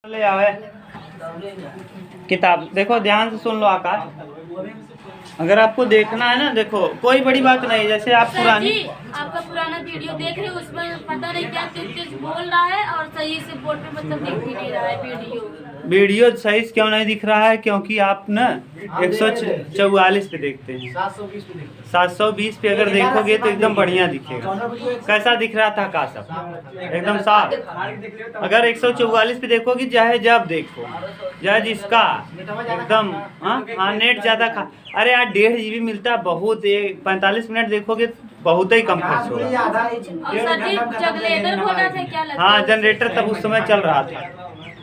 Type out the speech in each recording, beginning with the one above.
ले आवे किताब। देखो ध्यान से सुन लो आकाश, अगर आपको देखना है ना, देखो कोई बड़ी बात नहीं। जैसे आप पुरानी आपका पुराना वीडियो देख रहे हो, उसमें पता नहीं क्या तेज तेज बोल रहा है और सही से बोर्ड पे मतलब दिख भी नहीं रहा है वीडियो सही से क्यों नहीं दिख रहा है? क्योंकि आप ना 144 पे देखते हैं, 720 पे अगर देखोगे तो एकदम बढ़िया दिखेगा। कैसा दिख रहा था आकाश? एकदम साफ। अगर 144 पे देखोगे, चाहे जब देखो, चाहे जिसका एकदम हाँ नेट ज्यादा खा। अरे यार 1.5 GB मिलता है बहुत। 45 मिनट देखोगे बहुत ही कम खर्च होगा। हाँ जनरेटर तब उस समय चल रहा था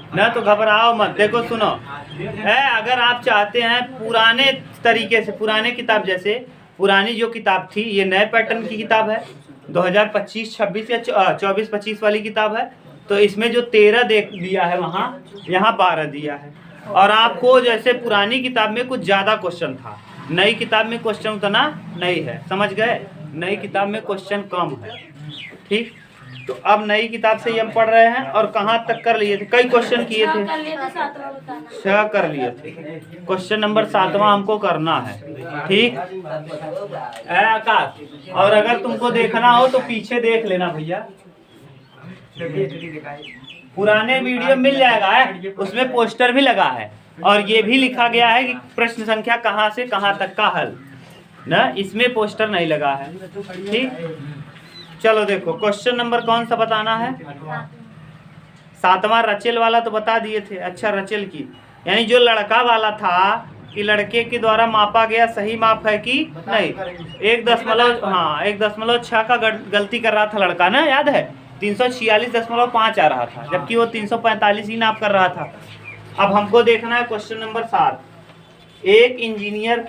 ना, तो घबराओ मत। देखो सुनो है, अगर आप चाहते हैं पुराने तरीके से, पुराने किताब जैसे पुरानी जो किताब थी, ये नए पैटर्न की किताब है, 2025-26 या 24-25 वाली किताब है। तो इसमें जो 13 देख दिया है, वहाँ यहाँ 12 दिया है। और आपको जैसे पुरानी किताब में कुछ ज़्यादा क्वेश्चन था, नई किताब में क्वेश्चन उतना नहीं है, समझ गए? नई किताब में क्वेश्चन कम है, ठीक। तो अब नई किताब से ही हम पढ़ रहे हैं। और कहाँ तक कर लिए थे? कई क्वेश्चन किए थे, 6 कर लिए थे। क्वेश्चन नंबर 7वां हमको करना है, ठीक है आकाश? और अगर तुमको देखना हो तो पीछे देख लेना भैया, पुराने वीडियो मिल जाएगा है, उसमें पोस्टर भी लगा है और ये भी लिखा गया है कि प्रश्न संख्या कहाँ से कहाँ तक का हल ना। इसमें पोस्टर नहीं लगा है, ठीक। चलो देखो क्वेश्चन नंबर कौन सा बताना है? 7वां रचेल वाला तो बता दिए थे। अच्छा रचेल की, यानी जो लड़का वाला था कि लड़के के द्वारा मापा गया सही माप है कि नहीं। 1.6 का गलती कर रहा था लड़का ना, याद है? 346.5 आ रहा था, जबकि वो 345 ही नाप कर रहा था। अब हमको देखना है क्वेश्चन नंबर 7। एक इंजीनियर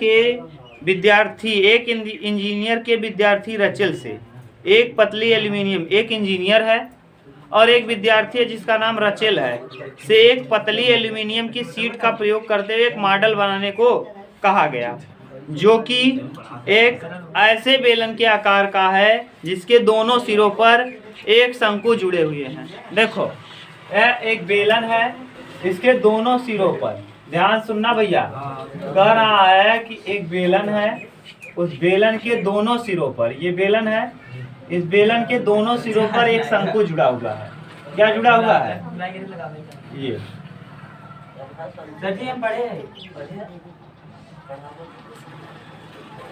के विद्यार्थी रचेल से एक पतली एल्यूमिनियम, एक इंजीनियर है और एक विद्यार्थी है जिसका नाम रचेल है, से एक पतली एल्यूमिनियम की सीट का प्रयोग करते हुए एक मॉडल बनाने को कहा गया, जो कि एक ऐसे बेलन के आकार का है जिसके दोनों सिरों पर एक शंकु जुड़े हुए हैं। देखो यह एक बेलन है, इसके दोनों सिरों पर, ध्यान सुनना भैया, कह रहा है कि एक बेलन है, उस बेलन के दोनों सिरों पर, ये बेलन है, इस बेलन के दोनों सिरों पर एक शंकु जुड़ा हुआ है। क्या जुड़ा हुआ है?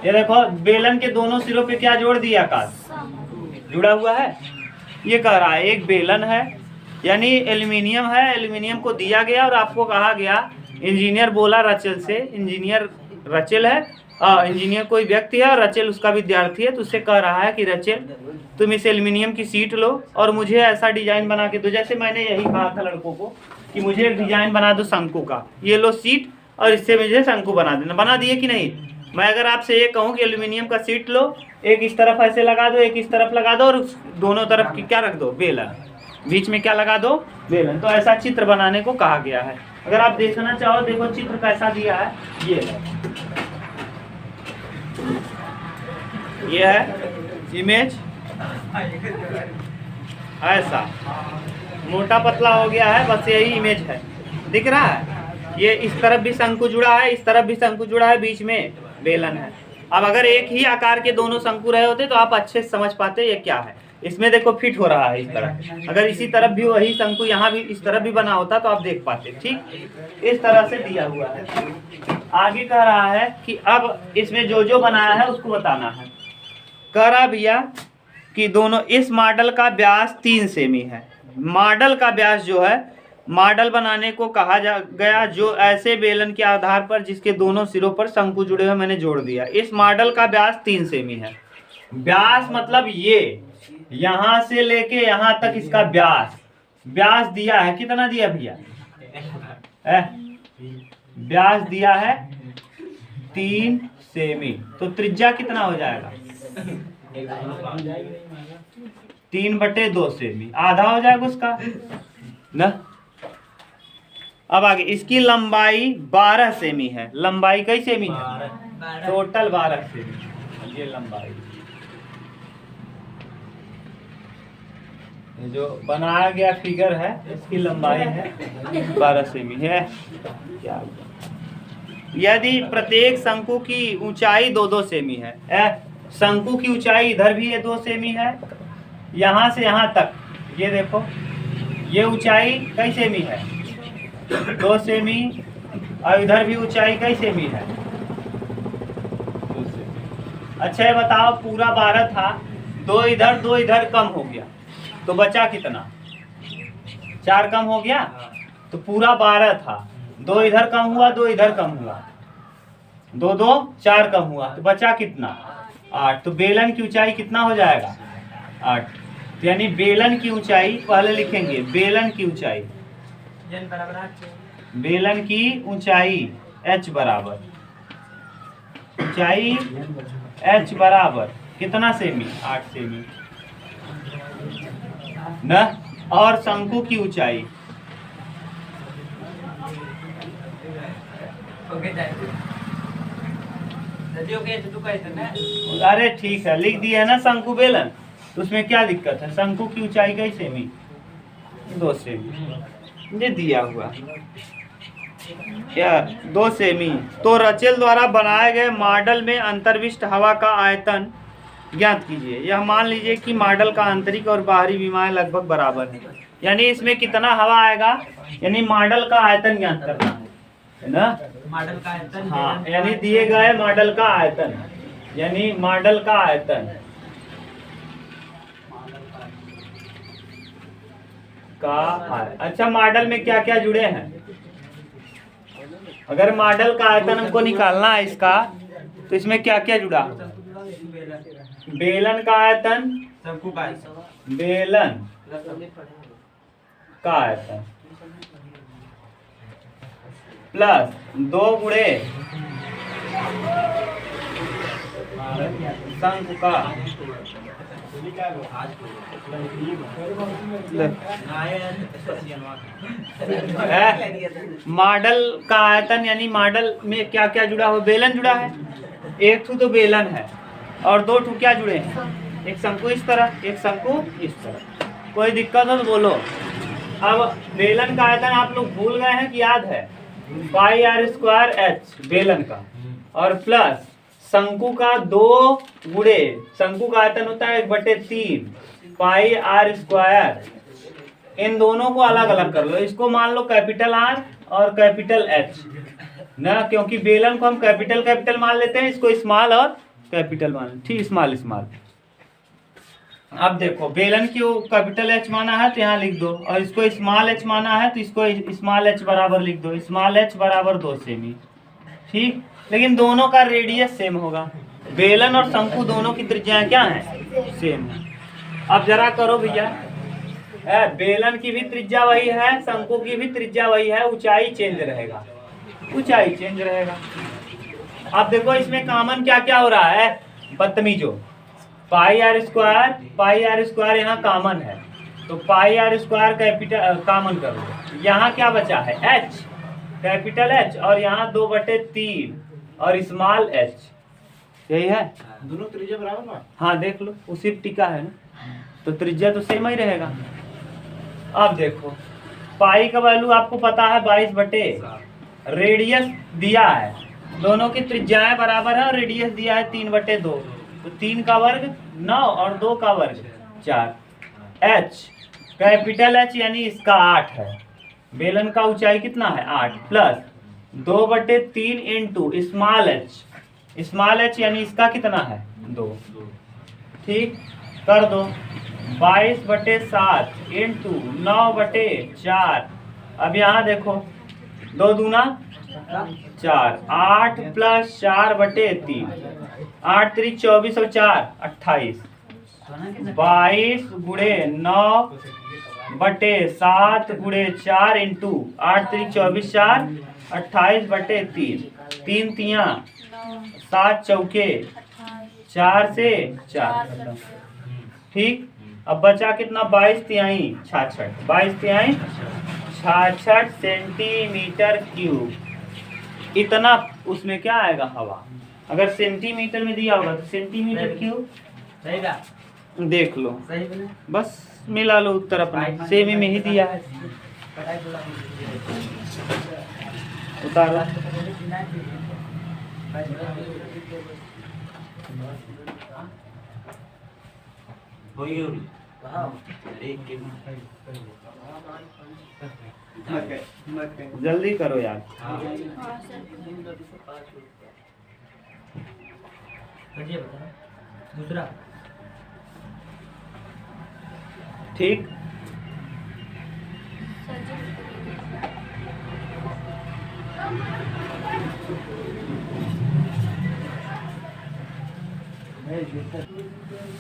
ये देखो बेलन के दोनों सिरों पे क्या जोड़ दिया आकाश? जुड़ा हुआ है। ये कह रहा है एक बेलन है, यानी एल्यूमिनियम है, एल्यूमिनियम को दिया गया और आपको कहा गया, इंजीनियर बोला रचेल से, इंजीनियर रचेल है, इंजीनियर कोई व्यक्ति है और रचेल उसका विद्यार्थी है, तो उससे कह रहा है कि रचेल तुम इस एल्यूमिनियम की सीट लो और मुझे ऐसा डिजाइन बना के दो, जैसे मैंने यही कहा था लड़कों को कि मुझे एक डिजाइन बना दो शंकु का, ये लो सीट और इससे मुझे शंकु बना देना। बना दिए कि नहीं? मैं अगर आपसे ये कहूँ कि एल्यूमिनियम का सीट लो, एक इस तरफ ऐसे लगा दो, एक इस तरफ लगा दो और दोनों तरफ की क्या रख दो? बेलन। बीच में क्या लगा दो? बेलन। तो ऐसा चित्र बनाने को कहा गया है। अगर आप देखना चाहो, देखो चित्र कैसा दिया है, ये है इमेज, ऐसा मोटा पतला हो गया है, बस यही इमेज है, दिख रहा है? ये इस तरफ भी शंकु जुड़ा है, इस तरफ भी शंकु जुड़ा है, बीच में बेलन है। अब अगर एक ही आकार के दोनों शंकु रहे होते तो आप अच्छे से समझ पाते ये क्या है। इसमें देखो फिट हो रहा है इस तरह, अगर इसी तरफ भी वही शंकु यहाँ भी इस तरफ भी बना होता तो आप देख पाते, ठीक। इस तरह से दिया हुआ है। आगे कह रहा है कि अब इसमें जो जो बनाया है उसको बताना है। कह रहा भैया कि दोनों, इस मॉडल का व्यास 3 सेमी है। मॉडल का व्यास जो है, मॉडल बनाने को कहा गया जो ऐसे बेलन के आधार पर जिसके दोनों सिरों पर शंकु जुड़े हुए, मैंने जोड़ दिया। इस मॉडल का व्यास 3 सेमी है। व्यास मतलब ये यहाँ से लेके यहाँ तक इसका व्यास दिया है। कितना दिया भैया? व्यास दिया है 3 सेमी। तो त्रिज्या कितना हो जाएगा? 3/2 सेमी, आधा हो जाएगा उसका ना। अब आगे इसकी लंबाई 12 सेमी है। लंबाई कई सेमी है? टोटल 12 सेमी, ये लंबाई। ये जो बनाया गया फिगर है इसकी लंबाई है 12 सेमी है। क्या यदि प्रत्येक शंकु की ऊंचाई 2-2 सेमी है, शंकु की ऊंचाई इधर भी ये 2 सेमी है, यहाँ से यहाँ तक ये देखो ये ऊंचाई कई सेमी है 2 सेमी, और इधर भी ऊंचाई कई सेमी है 2 सेमी। अच्छा ये बताओ पूरा 12 था, 2 इधर कम हो गया तो बचा कितना? 4 कम हो गया, तो पूरा 12 था, 2 इधर कम हुआ 2 इधर कम हुआ, 2 2 4 कम हुआ, तो बचा कितना? 8। तो बेलन की ऊंचाई कितना हो जाएगा? 8। तो यानी बेलन की ऊंचाई पहले लिखेंगे, बेलन की ऊंचाई h बराबर ऊंचाई h बराबर कितना सेमी? 8 सेमी न। और शंकु की ऊंचाई अरे ठीक है लिख दिया है ना शंकु बेलन, तो उसमें क्या दिक्कत है? शंकु की ऊंचाई कई सेमी? 2 सेमी ये दिया हुआ क्या 2 सेमी। तो रचेल द्वारा बनाए गए मॉडल में अंतर्विष्ट हवा का आयतन ज्ञात कीजिए। यह मान लीजिए कि मॉडल का आंतरिक और बाहरी विमाएं लगभग बराबर है, यानी इसमें कितना हवा आएगा, यानी मॉडल का आयतन ज्ञात करना है ना। मॉडल का आयतन, हाँ यानी दिए गए मॉडल का आयतन, यानी मॉडल का आयतन अच्छा मॉडल में क्या क्या जुड़े हैं? अगर मॉडल का आयतन हमको निकालना है इसका, तो इसमें क्या क्या जुड़ा? बेलन का आयतन, शंकु का आयतन, बेलन का आयतन प्लस 2 गुणे शंकु का मॉडल का आयतन, यानी मॉडल में क्या क्या जुड़ा हो? बेलन जुड़ा है, 1 ठू तो बेलन है, और 2 ठू क्या जुड़े हैं? एक शंकु इस तरह, एक शंकु इस तरह। कोई दिक्कत हो तो बोलो। अब बेलन का आयतन आप लोग भूल गए हैं कि याद है? पाई आर स्क्वायर एच बेलन का, और प्लस शंकु का 2 गुणे शंकु का आयतन होता है 1/3 पाई आर स्क्वायर। इन दोनों को अलग अलग कर लो, इसको मान लो कैपिटल आर और कैपिटल एच ना, क्योंकि बेलन को हम कैपिटल मान लेते हैं, इसको स्मॉल और कैपिटल मान, ठीक स्मॉल। अब देखो बेलन की कैपिटल एच माना है तो यहाँ लिख दो, और इसको स्मॉल एच माना है तो इसको स्मॉल एच बराबर लिख दो, स्मॉल एच बराबर 2 सेमी, ठीक। लेकिन दोनों का रेडियस सेम होगा, बेलन और शंकु दोनों की त्रिज्याएं क्या है? सेम है। अब जरा करो भैया, बेलन की भी त्रिज्या वही है, शंकु की भी त्रिज्या वही है, ऊंचाई चेंज रहेगा, ऊंचाई चेंज रहेगा। अब देखो इसमें कॉमन क्या क्या हो रहा है बदतमीजो? पाई आर स्क्वायर यहाँ कॉमन है, तो पाई आर स्क्वायर कैपिटल कॉमन कर लो। यहाँ क्या बचा है? एच, कैपिटल एच, और यहाँ 2/3 और स्मॉल एच, यही है। दोनों त्रिज्या बराबर है। हाँ देख लो उसी टिका है ना, तो त्रिज्या तो सेम ही रहेगा। अब देखो पाई का वैल्यू आपको पता है 22/, रेडियस दिया है, दोनों की त्रिज्याएं बराबर है, और रेडियस दिया है 3/2, तो 3 का वर्ग 9 और 2 का वर्ग 4। एच कैपिटल एच यानी इसका 8 है, बेलन का ऊंचाई कितना है? 8 प्लस 2/3 इंटू स्मॉल एच यानी इसका कितना है? 2, ठीक कर दो। 22/7 इंटू 9/4। अब यहाँ देखो 2 दूना 4, 8 प्लस 4/3, 8 3 24 और 4 28, 22 गुणे 9/7 गुणे 4 इंटू 8 3 24 4 28/3, 3 तिया 7 चौके 4 से 4, ठीक। अब बचा कितना? 22 तिहाई 66, 22 तिहाई 66 सेंटीमीटर क्यूब। इतना उसमें क्या आएगा? हवा। अगर सेंटीमीटर में दिया होगा तो सेंटीमीटर क्यूब सही था, देख लो सही बने। बस। मिला लो उत्तर अपना, सेमी में ही दिया है। उतारो। जल्दी करो यार। हाँ सर। दूसरा ठीक। सर जी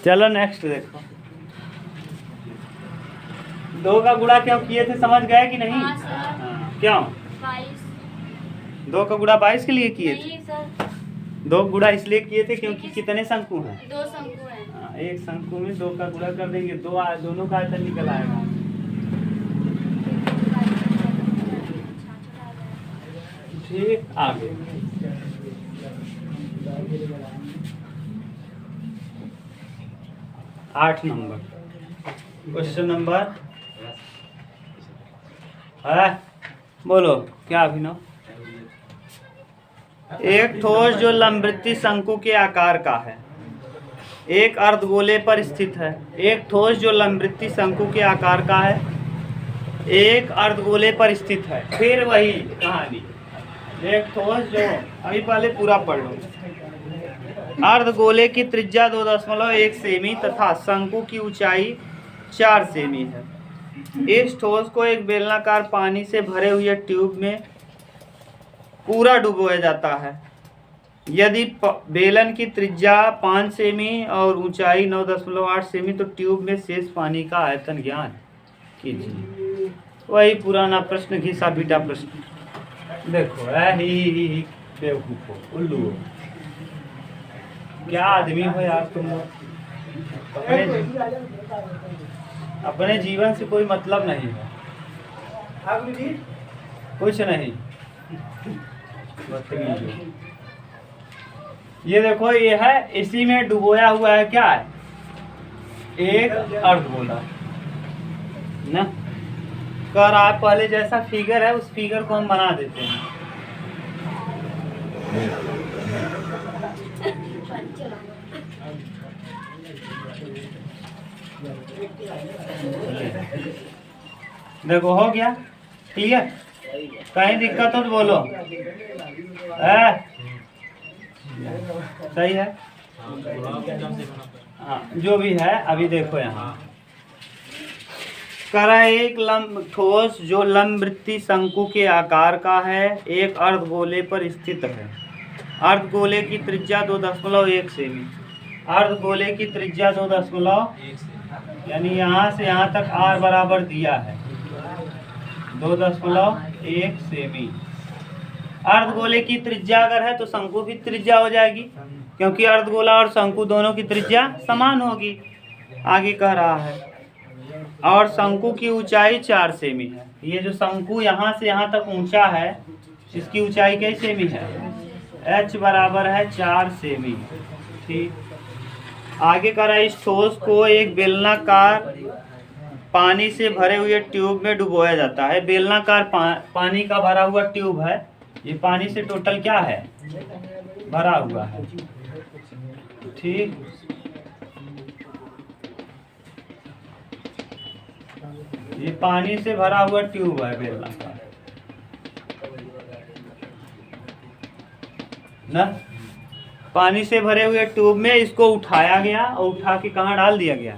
चलो नेक्स्ट देखो। 2 का गुणा क्यों किए थे, समझ गए कि नहीं? हाँ सर। हाँ, क्यों? 22। 2 का गुणा 22 के लिए किए थे। नहीं सर, 2 गुणा इसलिए किए थे क्योंकि कितने शंकु हैं? 2 शंकु हैं। हाँ, एक शंकु में 2 का गुणा कर देंगे, दोनों का आयतन निकल आएगा। ठीक, आगे 8 नंबर क्वेश्चन नंबर है, बोलो क्या अभिनव? एक ठोस जो लंबवृत्तीय शंकु के आकार का है, एक अर्धगोले पर स्थित है। एक ठोस जो लंबवृत्तीय शंकु के आकार का है, एक अर्धगोले पर स्थित है। फिर वही कहानी, एक ठोस जो, अभी पहले पूरा पढ़ लो। अर्धगोले की त्रिज्या 2.1 सेमी तथा शंकु की ऊंचाई 4 सेमी है। इस ठोस को एक बेलनाकार पानी से भरे हुए ट्यूब में पूरा डुबोया जाता है। यदि बेलन की त्रिज्या 5 सेमी और ऊंचाई 9.8 सेमी तो ट्यूब में शेष पानी का आयतन ज्ञात कीजिए। वही पुराना प्रश्न, घिसा पीटा प्रश्न। देखो ही बेवकूफ हो, उल्लू हो, क्या आदमी हो यार तुम लोग। अपने जीवन से कोई मतलब नहीं है, कुछ नहीं। ये देखो, ये है, इसी में डुबोया हुआ है, क्या है? एक अर्धगोला ना। कर आप पहले जैसा फिगर है उस फिगर को हम बना देते हैं। देखो हो गया क्लियर। कहीं दिक्कत हो तो बोलो। सही है, हाँ जो भी है। अभी देखो यहाँ करा, एक ठोस जो लंबवृत्तीय शंकु के आकार का है, एक अर्धगोले पर स्थित है। अर्धगोले की त्रिज्या 2.1 सेमी। अर्धगोले की त्रिज्या 2.1 यानी यहाँ से यहाँ तक r बराबर दिया है 2.1 सेमी। अर्धगोले की त्रिज्या अगर है तो शंकु की त्रिज्या हो जाएगी, क्योंकि अर्धगोला और शंकु दोनों की त्रिज्या समान होगी। आगे कह रहा है, और शंकु की ऊंचाई 4 सेमी है। ये जो शंकु यहाँ से यहाँ तक ऊंचा है, इसकी ऊंचाई कई सेमी है? h बराबर है 4 सेमी। ठीक, आगे कह रहा है, इस ठोस को एक बेलनाकार पानी से भरे हुए ट्यूब में डुबोया जाता है। बेलनाकार पानी का भरा हुआ ट्यूब है। ये पानी से टोटल क्या है? भरा हुआ है। ठीक, ये पानी से भरा हुआ ट्यूब है बेलनाकार ना। पानी से भरे हुए ट्यूब में इसको उठाया गया और उठा के कहाँ डाल दिया गया?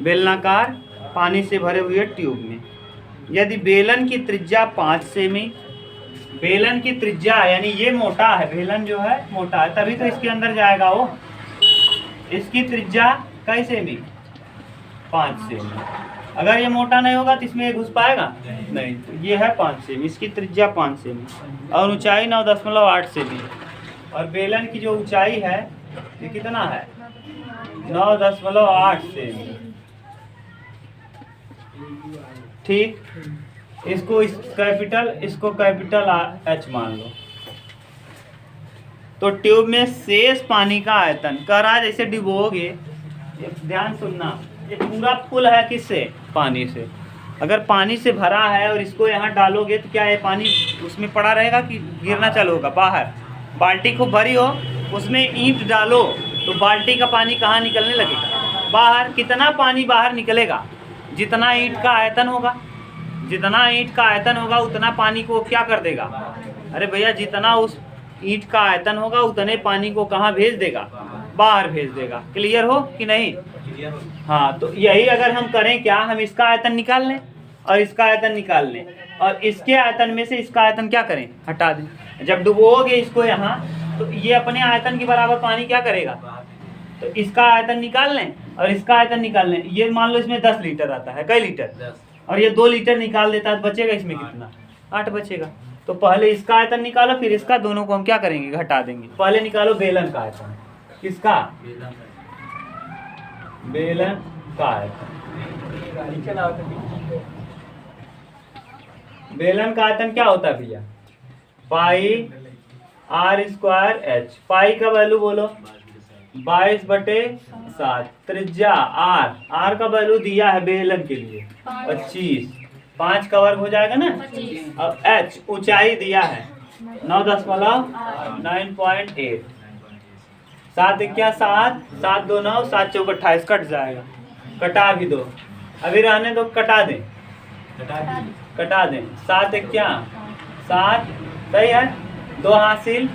बेलनाकार पानी से भरे हुए ट्यूब में। यदि बेलन की त्रिज्या 5 सेमी, बेलन की त्रिज्या यानी ये मोटा है, बेलन जो है मोटा है, तभी तो इसके अंदर जाएगा वो। इसकी त्रिज्या कई सेमी? 5 सेमी। अगर ये मोटा नहीं होगा तो इसमें ये घुस पाएगा नहीं। तो ये है 5 सेमी, इसकी त्रिज्या 5 सेमी और ऊंचाई 9.8 सेमी। और बेलन की जो ऊंचाई है ये कितना है? 9.8 सेमी। ठीक, इसको इसको कैपिटल H मान लो। तो ट्यूब में शेष पानी का आयतन करा, जैसे डुबोगे, ध्यान सुनना, ये पूरा फुल है किससे? पानी से। अगर पानी से भरा है और इसको यहाँ डालोगे तो क्या ये पानी उसमें पड़ा रहेगा कि गिरना चालू होगा बाहर? बाल्टी खूब भरी हो, उसमें ईंट डालो तो बाल्टी का पानी कहाँ निकलने लगेगा? बाहर। कितना पानी बाहर निकलेगा? जितना ईंट का आयतन होगा, जितना ईंट का आयतन होगा उतना पानी को क्या कर देगा? अरे भैया, जितना उस ईंट का आयतन होगा उतने पानी को कहाँ भेज देगा? बाहर भेज देगा। क्लियर हो कि नहीं? हाँ, तो यही अगर हम करें क्या, हम इसका आयतन निकाल लें और इसका आयतन निकाल लें और इसके आयतन में से इसका आयतन क्या करें? हटा दें। जब डुबोगे इसको यहाँ तो ये अपने आयतन के बराबर पानी क्या करेगा? तो इसका आयतन निकाल लें और इसका आयतन निकाल लें। ये मान लो इसमें 10 लीटर आता है, कई लीटर? 10। और ये 2 लीटर निकाल देता है तो बचेगा इसमें कितना? 8 बचेगा। तो पहले इसका आयतन निकालो, फिर इसका, दोनों को हम क्या करेंगे? घटा देंगे। पहले निकालो बेलन का आयतन। किसका? बेलन का आयतन। बेलन का आयतन क्या होता है भैया? पाई आर स्क्वायर एच। पाई का वैल्यू बोलो 22/7। त्रिज्या आर, आर का वैल्यू दिया है बेलन के लिए 25। 5 का वर्ग हो जाएगा ना। अब एच ऊंचाई दिया है 9.8। 7 क्या 7, 7 2 9, 7 चौक 28, कट जाएगा। कटा भी दो, अभी रहने दो, कटा दें, कटा दें। 7 क्या 7, सही है। 2 हासिल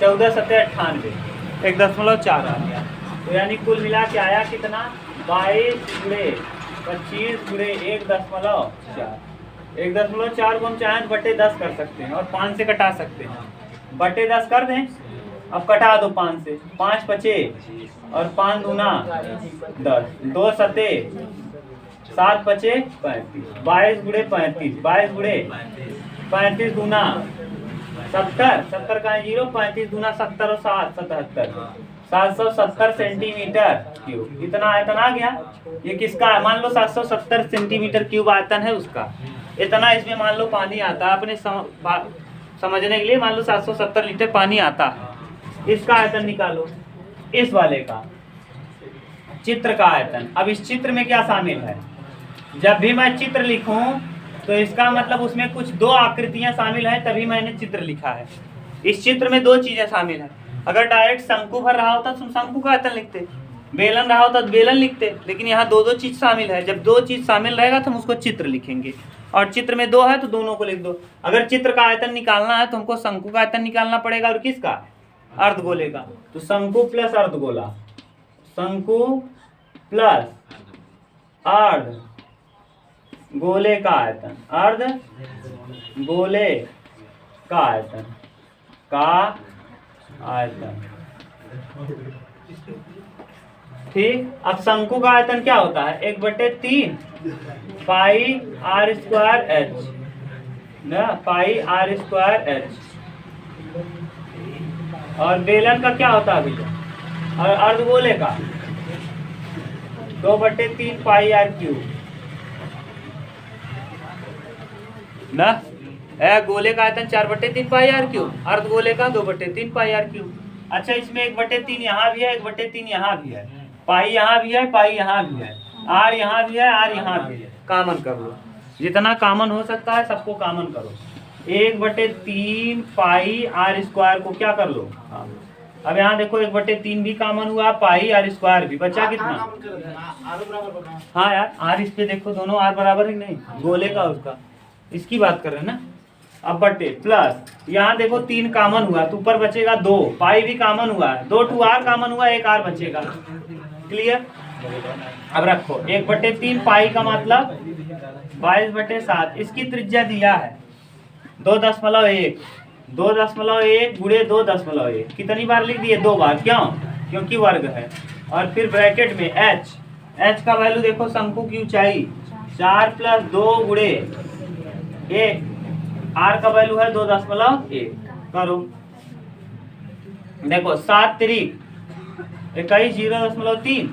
14 7 98, 1.4 आ गया। तो यानी कुल मिला के आया कितना? 22 गुणे 25 गुणे 1.4। 1.4 को हम चाहें तो बटे 10 कर सकते हैं और 5 से कटा सकते हैं। बटे 10 कर दें। अब कटा दो 5 से। 5 पचे और 5 दूना 10, 2 सते 7 पचे 35, 22 गुणे 35, 22 गुणे 35 दूना 70, 70 का 0, 35 दूना 70 और 7 77, 770 सेंटीमीटर क्यूब। इतना आयतन आ गया। ये किसका है? मान लो 770 सेंटीमीटर क्यूब आयतन है उसका। इतना इसमें मान लो पानी आता है। अपने समझने के लिए मान लो 770 लीटर पानी आता है। इसका आयतन निकालो, इस वाले का, चित्र का आयतन। अब इस चित्र में क्या शामिल है? जब भी मैं चित्र लिखूं तो इसका मतलब उसमें कुछ 2 आकृतियां शामिल हैं, तभी मैंने चित्र लिखा है। इस चित्र में 2 चीजें शामिल हैं। अगर डायरेक्ट शंकु भर रहा होता तो शंकु का आयतन लिखते, बेलन रहा होता तो बेलन लिखते, लेकिन यहाँ 2 चीज शामिल है। जब 2 चीज शामिल रहेगा तो हम उसको चित्र लिखेंगे, और चित्र में 2 है तो दोनों को लिख दो। अगर चित्र का आयतन निकालना है तो हमको शंकु का आयतन निकालना पड़ेगा और किसका? अर्धगोले का। तो शंकु प्लस अर्धगोला, शंकु प्लस अर्धगोले का आयतन, अर्धगोले का आयतन, ठीक। अब शंकु का आयतन क्या होता है? 1/3 पाई आर स्क्वायर एच ना, पाई आर स्क्वायर एच। और बेलन का क्या होता है भैया? और अर्धगोले का 2/3 पाई आर क्यूब ना। गोले का आयतन 4/3 पाई आर क्यूब, अर्धगोले का 2/3 पाई आर क्यूब। अच्छा, इसमें 1/3 यहाँ भी है, 1/3 यहाँ भी है, पाई यहाँ भी है, पाई यहाँ भी है, आर यहाँ भी है, आर यहाँ भी है। कॉमन कर लो, जितना कॉमन हो सकता है सबको कॉमन करो। 1/3 पाई आर स्क्वायर को क्या कर लो? अब यहाँ देखो 1/3 भी कॉमन हुआ, पाई आर स्क्वायर भी, बचा कितना? हाँ यार, आर इस पे देखो, दोनों आर बराबर है नहीं, गोले का उसका, इसकी बात कर रहे हैं ना। अब बटे प्लस यहाँ देखो 3 कॉमन हुआ तो ऊपर बचेगा 2, पाई भी कॉमन हुआ है, 2 आर कॉमन हुआ, 1 आर बचेगा। क्लियर? अब रखो 1/3 पाई का मतलब 22/7। इसकी त्रिज्या दिया है 2.1, 2.1 गुणे 2.1। कितनी बार लिख दिए? 2 बार। क्यों? क्योंकि वर्ग है। और फिर ब्रैकेट में h, h का वैल्यू देखो, शंकु की ऊंचाई 4 + 2 गुणे 1, r का वैल्यू है 2.1। करो, देखो 7 3 21 0.3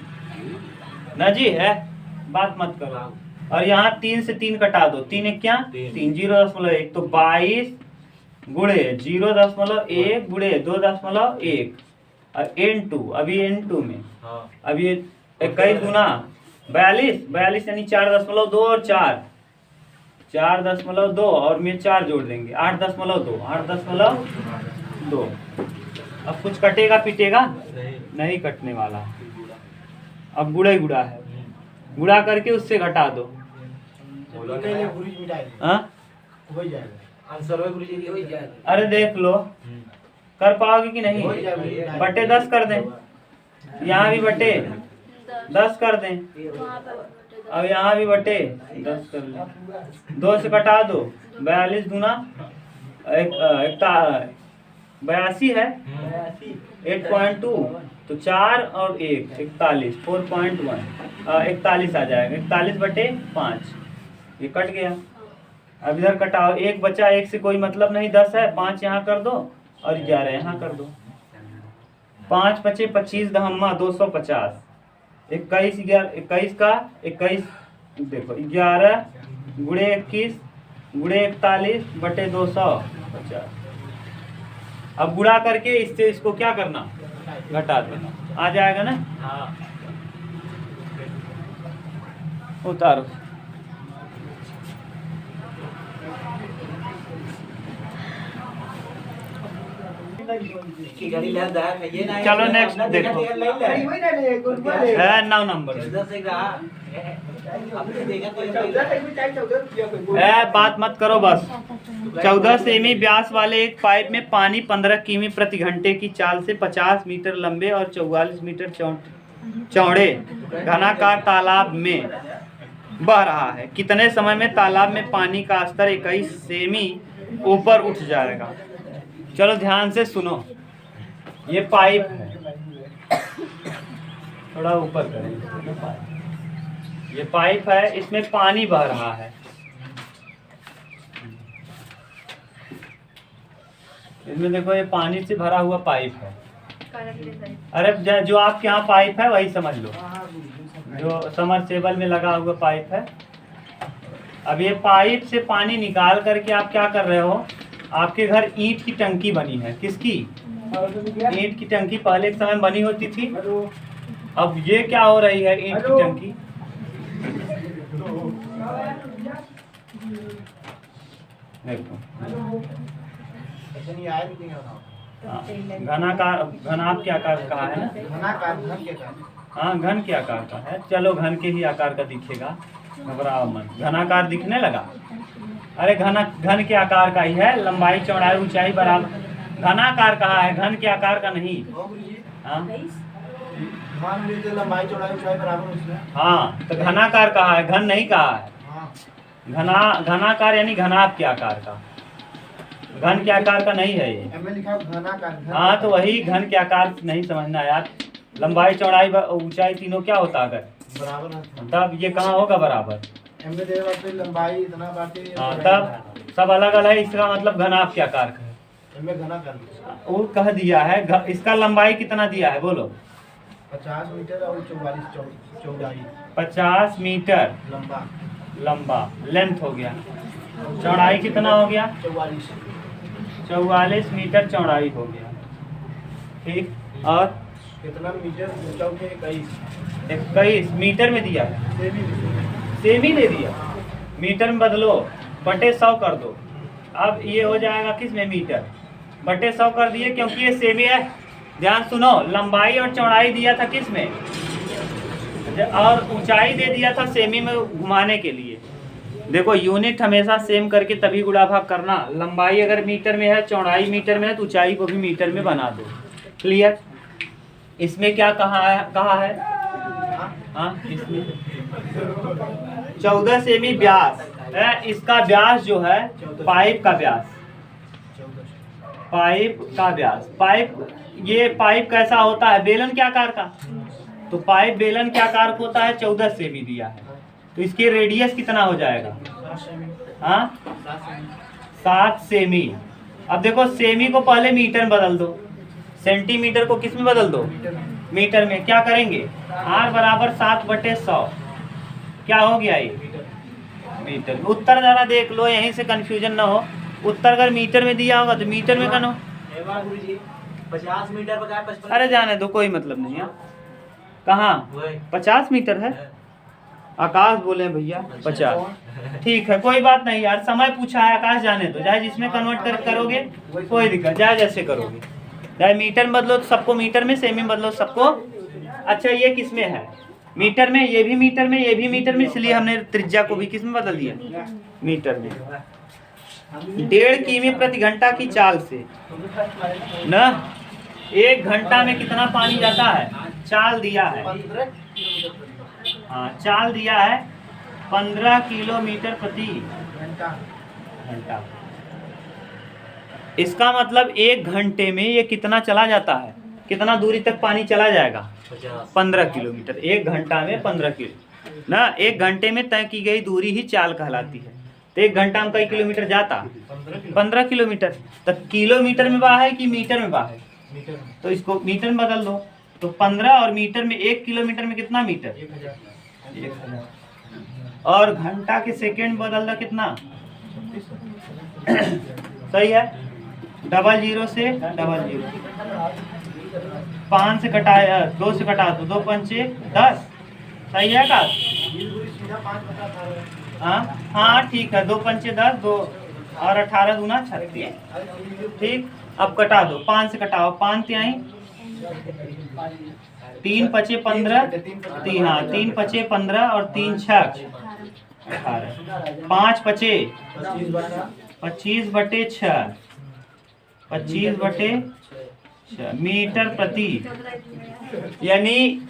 ना जी है, बात मत करो। और यहाँ 3 से 3 कटा दो, 3 1 क्या 3, 0.1 तो 22 गुणे 0.1 गुणे 2.1 और n2। अभी n2 में अभी 21 गुना 42 यानी 4.2 और 4.2 और में 4 जोड़ देंगे 8.2 अब कुछ कटेगा पीटेगा नहीं कटने वाला। अब गुड़ा ही गुड़ा है, गुड़ा करके उससे घटा दो। हाँ अरे देख लो कर पाओगे कि नहीं। बटे 10 कर दें, यहाँ भी बटे 10 कर दें, वहाँ पे बटे दस। अब यहाँ भी बटे 10 कर लें। 2 से कटा दो, 42 दूना 82 है 8.2 तो 4 और 1 41 4.1 41 आ जाएगा। 41 बटे 5 ये कट गया। अब इधर कटाओ, 1 बचा, 1 से कोई मतलब नहीं, 10 है, 5 यहाँ कर दो और 11 यहाँ कर दो। 5 बचे 25 दहम्मा 250 21 का 21 देखो 11 गुड़े 21 गुड़े 41 बटे 250। अब गुड़ा करके इससे इसको क्या करना घटा देना, आ जाएगा ना। उतारो। चलो नेक्स्ट देखो है 9 नंबर बात मत करो बस। 14 सेमी व्यास वाले एक पाइप में पानी 15 किमी प्रति घंटे की चाल से 50 मीटर लंबे और 44 मीटर चौड़े घनाकार तालाब में बह रहा है। कितने समय में तालाब में पानी का स्तर 21 सेमी ऊपर उठ जाएगा। चलो ध्यान से सुनो, ये पाइप है, थोड़ा ऊपर करें। ये पाइप है, इसमें पानी बह रहा है। इसमें देखो ये पानी से भरा हुआ पाइप है। अरे जो आपके यहाँ पाइप है वही समझ लो, जो समरसेबल में लगा हुआ पाइप है। अब ये पाइप से पानी निकाल करके आप क्या कर रहे हो, आपके घर ईंट की टंकी बनी है। किसकी? ईंट की टंकी पहले एक समय बनी होती थी। अब ये क्या हो रही है, ईंट की टंकी देखो घनाभ के आकार कहा है ना। हाँ घन के आकार का है। चलो घन के ही आकार का दिखेगा, घबराओ मत। घनाकार दिखने लगा, अरे घन के आकार का ही है। लंबाई चौड़ाई ऊंचाई बराबर। घनाकार कहा है, घन के आकार का नहीं। हाँ तो घनाकार कहा है, घन नहीं कहा है। घनाकार यानी घनाभ के आकार का, घन के आकार का नहीं है ये। हाँ तो वही घन के आकार नहीं समझना यार। लंबाई चौड़ाई ऊंचाई तीनों क्या होता है अगर बराबर, तब ये कहाँ होगा बराबर। लंबाई इतना हाँ तब सब अलग अलग है। इसका मतलब घनाभ के आकार का है। वो कह दिया है। इसका लंबाई कितना दिया है बोलो? 50 मीटर और 44 चौड़ाई। 50 मीटर लंबा लेंथ हो गया। चौड़ाई कितना हो गया? 44 मीटर चौड़ाई हो गया। ठीक, और कितना मीटर? 21 मीटर में दिया है, सेमी दे दिया। मीटर में बदलो, बटे 100 कर दो। अब ये हो जाएगा किस में? मीटर बटे 100 कर दिए, क्योंकि ये सेमी है। ध्यान सुनो, लंबाई और चौड़ाई दिया था किस में, और ऊंचाई दे दिया था सेमी में घुमाने के लिए। देखो यूनिट हमेशा सेम करके तभी गुणा भाग करना। लंबाई अगर मीटर में है, चौड़ाई मीटर में है, तो ऊंचाई को भी मीटर में बना दो। क्लियर? इसमें क्या कहा है? हाँ इसमें 14 सेमी व्यास है। इसका व्यास जो है पाइप का व्यास, ये पाइप कैसा होता है? बेलन के आकार का। तो पाइप बेलन के आकार का होता है। 14 सेमी दिया है, तो इसकी रेडियस कितना हो जाएगा? हाँ 7 सेमी। अब देखो सेमी को पहले मीटर में बदल दो, सेंटीमीटर को किस में बदल दो? मीटर में। क्या करेंगे? R बराबर 7/100। क्या हो गया ये? मीटर। उत्तर जरा देख लो, यहीं से कंफ्यूजन ना हो। उत्तर अगर मीटर में दिया होगा तो मीटर में करो। 50 मीटर पर 55। अरे जाने दो, कोई मतलब नहीं है। कहाँ 50 मीटर है? आकाश बोले भैया 50। ठीक है, कोई बात नहीं यार, समय पूछा है, आकाश जाने दो, चाहे जिसमें कन्वर्ट करोगे कोई दिक्कत, चाहे जैसे करोगे, चाहे मीटर में बदलो तो सबको मीटर में, सेमी बदलो सबको। अच्छा ये किस में है? मीटर में, ये भी मीटर में, ये भी मीटर में, इसलिए हमने त्रिज्या को भी किस में बदल दिया? मीटर में। 1.5 किमी प्रति घंटा की चाल से न 1 घंटा में कितना पानी जाता है? चाल दिया है, हाँ चाल दिया है 15 किलोमीटर प्रति घंटा। इसका मतलब 1 घंटे में ये कितना चला जाता है? कितना दूरी तक पानी चला जाएगा? 15 किलोमीटर। 1 घंटा में 15 किलो ना, 1 घंटे में तय की गई दूरी ही चाल कहलाती है। तो 1 घंटा में कई किलोमीटर जाता? 15 किलोमीटर। तो किलोमीटर में बहा है कि मीटर में बहा है? तो इसको मीटर में बदल दो, तो 15 और मीटर में 1 किलोमीटर में कितना मीटर? 1000। और घंटा के सेकंड बदल दो कितना? सही है, 00 से 00, 5 से कटाया 2 से कटा दो, 2 पंचे 10। सही है का? हाँ ठीक है, 2 पंचे 10, 2 और 18 दूना 36। ठीक, अब कटा दो, 5 से कटाओ, 5 तिहाई 3 पचे 15, 3 पचे 15 और 3 छक 18, 5 पचे 25/6, 25/6 मीटर प्रति, यानी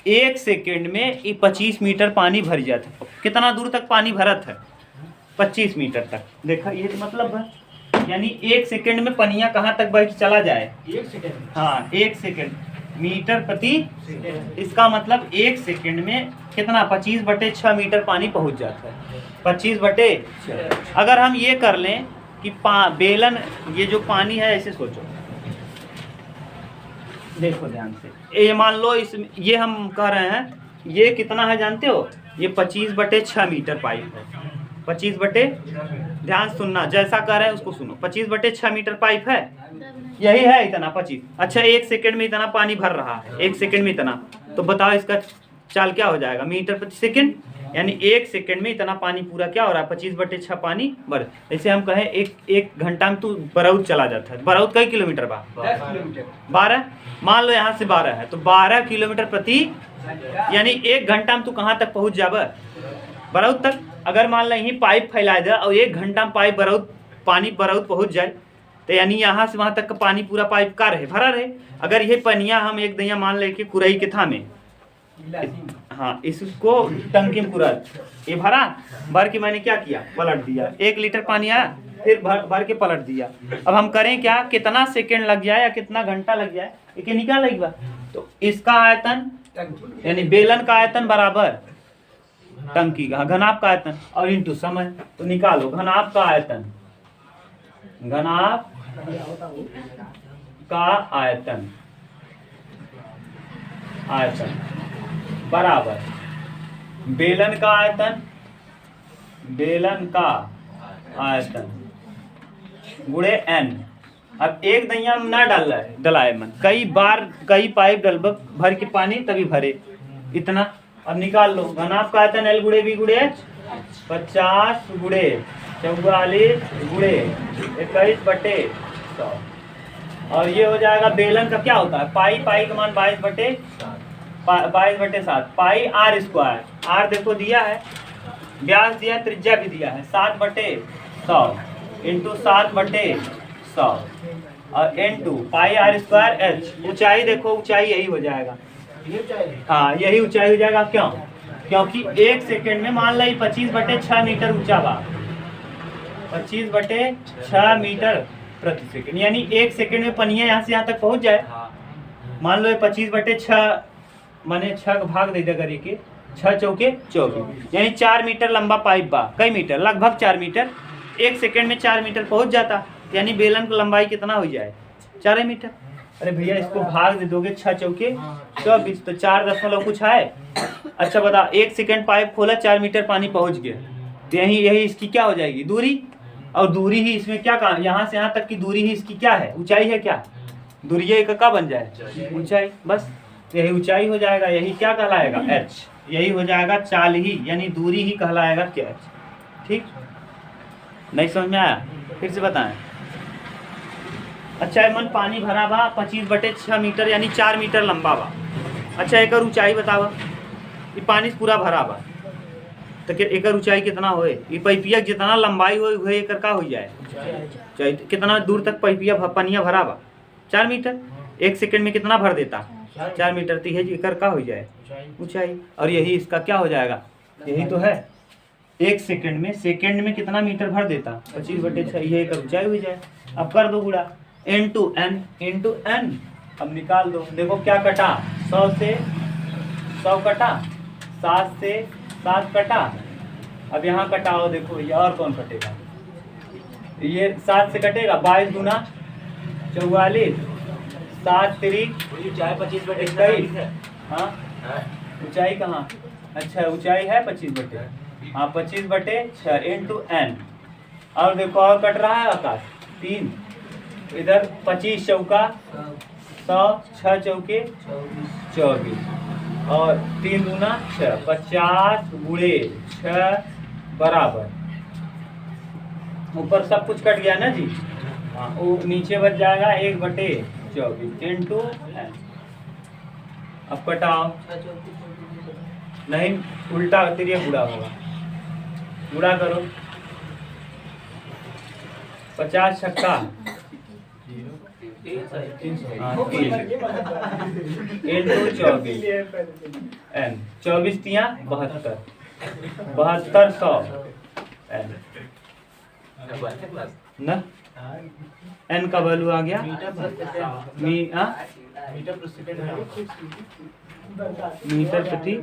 1 सेकंड में 25 मीटर पानी भर जाता है। कितना दूर तक पानी भरत है? 25 मीटर तक। देखा ये मतलब है, यानी 1 सेकंड में पनिया कहाँ तक बह के चला जाए? 1 सेकंड। हाँ 1 सेकंड मीटर प्रति, इसका मतलब 1 सेकंड में कितना? 25/6 मीटर पानी पहुंच जाता है। 25/6। अगर हम ये कर लें कि बेलन, ये जो पानी है ऐसे सोचो, देखो ध्यान से, ये मान लो इस, ये हम कह रहे हैं ये कितना है जानते हो? ये 25/6 मीटर पाइप है। 25 ध्यान सुनना, जैसा कह रहे हैं उसको सुनो। 25/6 मीटर पाइप है, यही है इतना 25। अच्छा 1 सेकंड में इतना पानी भर रहा है, 1 सेकंड में इतना, तो बताओ इसका चाल क्या हो जाएगा? मीटर प्रति सेकंड। यानी 1 सेकंड में इतना पानी पूरा क्या हो रहा है? 25/6 पानी भर। जैसे हम कहें एक घंटा में तू बरौद चला जाता है, बरौद कई किलोमीटर बा? 10 किलोमीटर। 12, मान लो यहाँ से 12 है, तो 12 किलोमीटर प्रति, यानी 1 घंटा में तू कहाँ तक पहुँच जाबे? बरौद तक। अगर मान लो यहीं पाइप फैला दे और 1 घंटा में पाइप पानी बरौद पहुँच जाए, तो यानी यहाँ से वहाँ तक का पानी पूरा पाइप का रहे, भरा रहे। अगर ये पनिया हम एक दैया मान ले कि कुरई के था में, हाँ इसको टंकी में पूरा ये भर के मैंने क्या किया? पलट दिया। 1 लीटर पानी आया, फिर भर के पलट दिया। अब हम करें क्या? कितना सेकंड लग जाए या कितना घंटा लग जाए ये निकाल लेगा। तो इसका आयतन यानी बेलन का आयतन बराबर टंकी का घनाभ का आयतन और इंटू समय। तो निकालो घनाभ का आयतन, घनाभ का आयतन बराबर बेलन का आयतन, बेलन का आयतन गुणे n। अब एक दैया में ना डलाए मन, कई बार कई पाइप डलब भर के पानी तभी भरे इतना। अब निकाल लो घनाभ का आयतन L गुणे B गुणे H, 50 गुणे 44 गुणे 21/100। और ये हो जाएगा बेलन का क्या होता है? पाई का मान 22/7 पाई r²। r देखो दिया है, व्यास दिया, त्रिज्या भी दिया है, 7/100 इंटू 7/100 और इंटू पाई r²h। ऊंचाई देखो, ऊंचाई यही हो जाएगा, हाँ यही ऊंचाई हो जाएगा। क्यों? क्योंकि 1 सेकंड में मान लो 25/6 मीटर ऊंचा बा, 25/6 मीटर प्रति सेकंड, यानी 1 सेकंड में पनिया यहाँ से यहाँ तक पहुँच जाए। मान लो 25/6 माने 6 का भाग दे दे करी के 6 चौके 24, यानी 4 मीटर लंबा पाइप बा। कई मीटर? लगभग 4 मीटर। 1 सेकंड में 4 मीटर पहुँच जाता, यानी बेलन की लंबाई कितना हो जाए? 4 मीटर। अरे भैया इसको भाग दे दोगे 6 चौके 24, तो 4 दशमलव कुछ है। अच्छा बता, 1 सेकंड पाइप खोला, 4 मीटर पानी पहुंच गया, तो यही इसकी क्या हो जाएगी? दूरी। और दूरी ही इसमें क्या काम, यहाँ से यहाँ तक की दूरी ही इसकी क्या है? ऊंचाई है। क्या दूरी? का बन जाए ऊंचाई। बस तो यही ऊंचाई हो जाएगा, यही क्या कहलाएगा h, यही हो जाएगा चाल ही यानी दूरी ही कहलाएगा क्या h। ठीक, नहीं समझ में आया? फिर से बताएं। अच्छा मन पानी भरा बा 25/6 मीटर यानी 4 मीटर लंबा बा। अच्छा एक ऊंचाई बतावा, ये पानी से पूरा भरा बा तो एक ऊंचाई कितना होए? ये पैपिया जितना लंबाई होए वही एकर का हो जाए ऊंचाई। कितना दूर तक पैपिया पनिया भरा बा? 4 मीटर। 1 सेकंड में कितना भर देता? 4 मीटर। तो यही एकर का हो जाए ऊंचाई। और यही इसका क्या हो जाएगा? यही तो है 1 सेकंड में कितना मीटर भर देता? 25/6, ये एकर ऊंचाई हो जाए। अब कर दो गुणा n। अब निकाल दो, देखो क्या कटा, 100 से 100 कटा, 7 से 7 कटा। अब यहाँ कटाओ, देखो ये और कौन कटेगा? ये 7 से कटेगा, 22 गुना 44, 7 तिरिक 25/21। हाँ ऊंचाई कहाँ? अच्छा ऊंचाई है 25/, हाँ 25/6 n। और देखो और कट रहा है आकाश 3, इधर 25 चौका 100, 6 चौके 24 और 3 गुना 6, 50 गुणे 6 बराबर। ऊपर सब कुछ कट गया ना जी? हाँ वो नीचे बच जाएगा 1/24 इंटू n। अब कटाओ, नहीं उल्टा तिरिया गुणा होगा, गुणा करो। 50 छक्का 24 तिया 72, 7200 n ना। n का वैल्यू आ गया मीटर प्रति।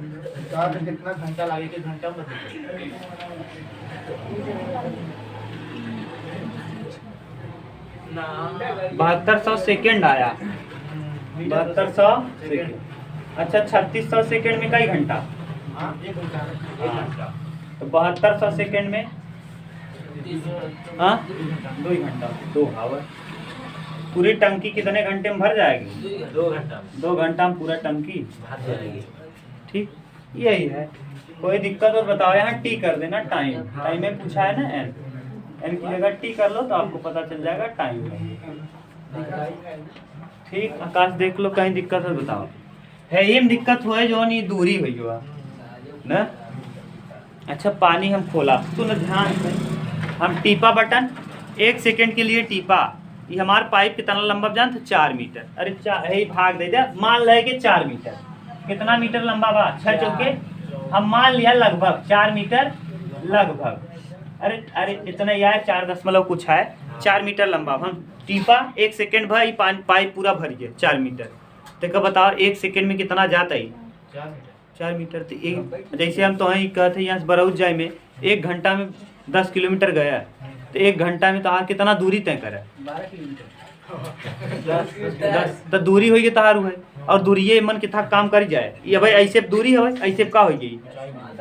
कितना घंटा लगेगा? घंटा में 7200 सेकेंड आया, 7200 सेकेंड। अच्छा 3600 सेकेंड में कई घंटा? 1 घंटा। तो 7200 सेकेंड में हाँ 2 घंटा, 2 आवर। पूरी टंकी कितने घंटे में भर जाएगी? 2 घंटा में पूरा टंकी भर जाएगी। ठीक, यही है। कोई दिक्कत हो बताओ, यहाँ टी कर देना, टाइम में पूछा है ना n की जगह टी कर लो तो आपको पता चल जाएगा टाइम। ठीक, आकाश देख लो कहीं दिक्कत है बताओ। है ये दिक्कत हुआ जो नहीं दूरी हुई हुआ ना। अच्छा पानी हम खोला तो ना, ध्यान से हम टीपा बटन 1 सेकंड के लिए टीपा। ये हमारा पाइप कितना लंबा जान था? 4 मीटर। अरे यही भाग दे दिया, मान रहे कि 4 मीटर। कितना मीटर लंबा बा? 6 चौके हम मान लिया लगभग 4 मीटर लगभग। अरे इतना यार 4 दशमलव कुछ है, 4 मीटर लंबा। हम टीपा 1 सेकंड भाई पाइप पूरा भर गया 4 मीटर। तो क्या बताओ 1 सेकंड में कितना जाता है? 4 मीटर। तो एक जैसे हम तो वहीं कहते यहाँ से बरौज जाए में 1 घंटा में 10 किलोमीटर गया, तो 1 घंटा में तहार कितना दूरी तय करे? 12 किलोमीटर। 10 तो दूरी होगी तहार है। और दूरिये मन कितना काम कर जाए, ये भाई ऐसे दूरी है, ऐसे का हो गई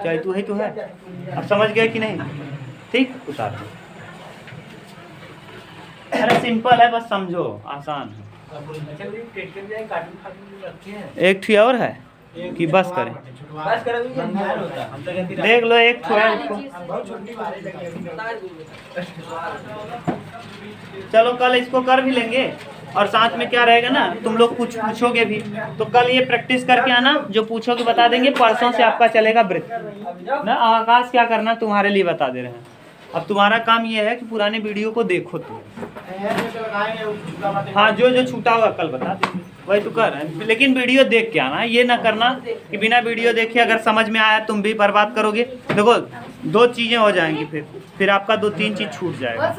चाहे तो है। तो है, अब समझ गए कि नहीं? ठीक, उतार दो। अरे सिंपल है, बस समझो, आसान है। एक ठी और है कि बस करें? देख लो एक ठो है उसको। चलो कल इसको कर भी लेंगे, और साथ में क्या रहेगा ना, तुम लोग कुछ पूछोगे भी तो कल ये प्रैक्टिस करके आना, जो पूछोगे बता देंगे। परसों से आपका चलेगा वृत्त ना। आकाश क्या करना तुम्हारे लिए बता दे रहे हैं। अब तुम्हारा काम ये है कि पुराने वीडियो को देखो तुम। हाँ जो छूटा होगा कल बता देंगे, वही तो कर रहे हैं। लेकिन वीडियो देख के आना, ये ना करना कि बिना वीडियो देखे अगर समझ में आया तुम भी बर्बाद करोगे। देखो 2 चीजें हो जाएंगी, फिर आपका 2-3 चीज छूट जाएगा।